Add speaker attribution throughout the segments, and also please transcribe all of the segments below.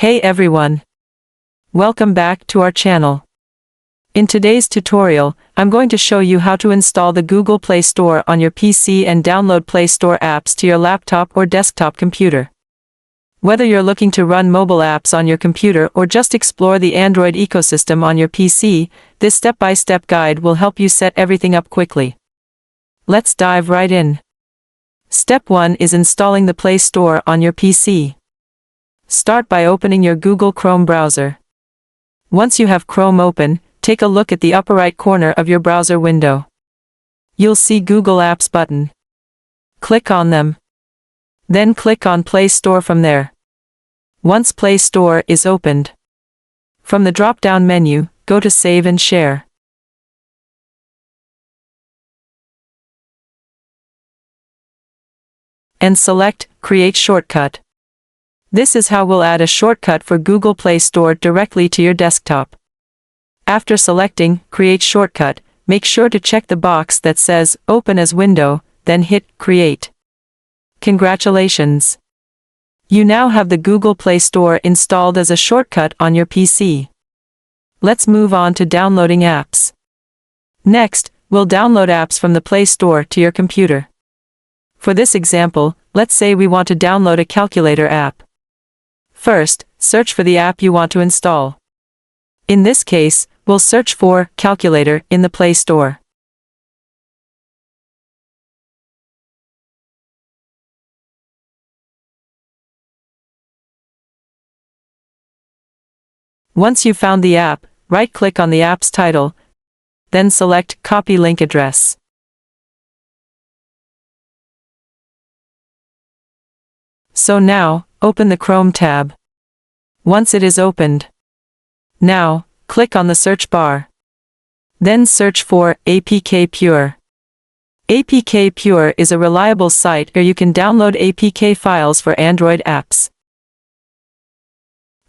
Speaker 1: Hey everyone! Welcome back to our channel. In today's tutorial, I'm going to show you how to install the Google Play Store on your PC and download Play Store apps to your laptop or desktop computer. Whether you're looking to run mobile apps on your computer or just explore the Android ecosystem on your PC, this step-by-step guide will help you set everything up quickly. Let's dive right in. Step 1 is installing the Play Store on your PC. Start by opening your Google Chrome browser. Once you have Chrome open, take a look at the upper right corner of your browser window. You'll see Google Apps button. Click on them. Then click on Play Store from there. Once Play Store is opened, from the drop-down menu, go to Save and Share. And select Create Shortcut. This is how we'll add a shortcut for Google Play Store directly to your desktop. After selecting Create Shortcut, make sure to check the box that says Open as Window, then hit Create. Congratulations! You now have the Google Play Store installed as a shortcut on your PC. Let's move on to downloading apps. Next, we'll download apps from the Play Store to your computer. For this example, let's say we want to download a calculator app. First, search for the app you want to install. In this case, we'll search for Calculator in the Play Store. Once you've found the app, right-click on the app's title, then select Copy Link Address. So now, open the Chrome tab. Once it is opened, now, click on the search bar. Then search for APK Pure. APK Pure is a reliable site where you can download APK files for Android apps.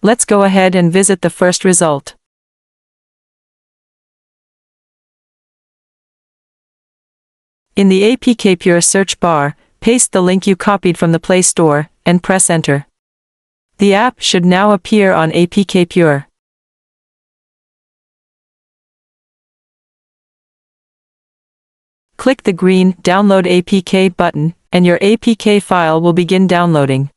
Speaker 1: Let's go ahead and visit the first result. In the APK Pure search bar, paste the link you copied from the Play Store, and press Enter. The app should now appear on APK Pure. Click the green Download APK button, and your APK file will begin downloading.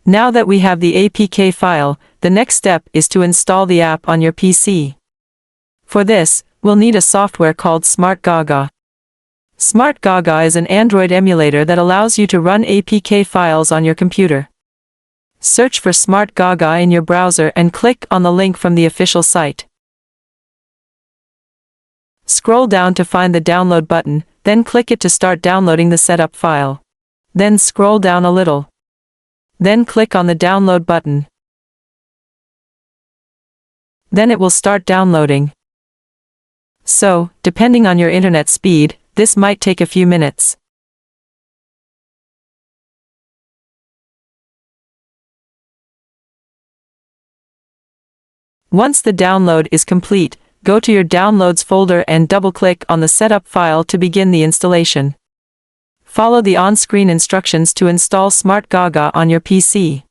Speaker 1: Now that we have the APK file, the next step is to install the app on your PC. For this, we'll need a software called SmartGaga. SmartGaga is an Android emulator that allows you to run APK files on your computer. Search for SmartGaga in your browser and click on the link from the official site. Scroll down to find the download button, then click it to start downloading the setup file. Then scroll down a little. Then click on the download button. Then it will start downloading. So, depending on your internet speed, this might take a few minutes. Once the download is complete, go to your Downloads folder and double-click on the setup file to begin the installation. Follow the on-screen instructions to install SmartGaga on your PC.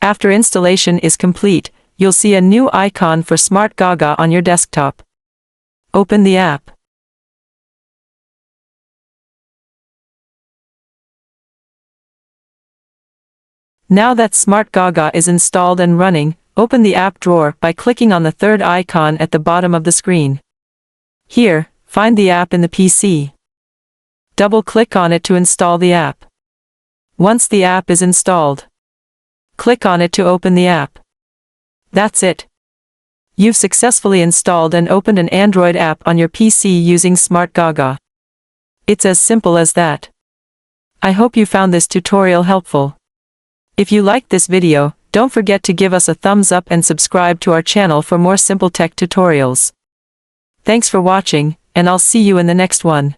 Speaker 1: After installation is complete, you'll see a new icon for SmartGaga on your desktop. Open the app. Now that SmartGaga is installed and running, open the app drawer by clicking on the third icon at the bottom of the screen. Here, find the app in the PC. Double-click on it to install the app. Once the app is installed, click on it to open the app. That's it. You've successfully installed and opened an Android app on your PC using SmartGaga. It's as simple as that. I hope you found this tutorial helpful. If you liked this video, don't forget to give us a thumbs up and subscribe to our channel for more simple tech tutorials. Thanks for watching, and I'll see you in the next one.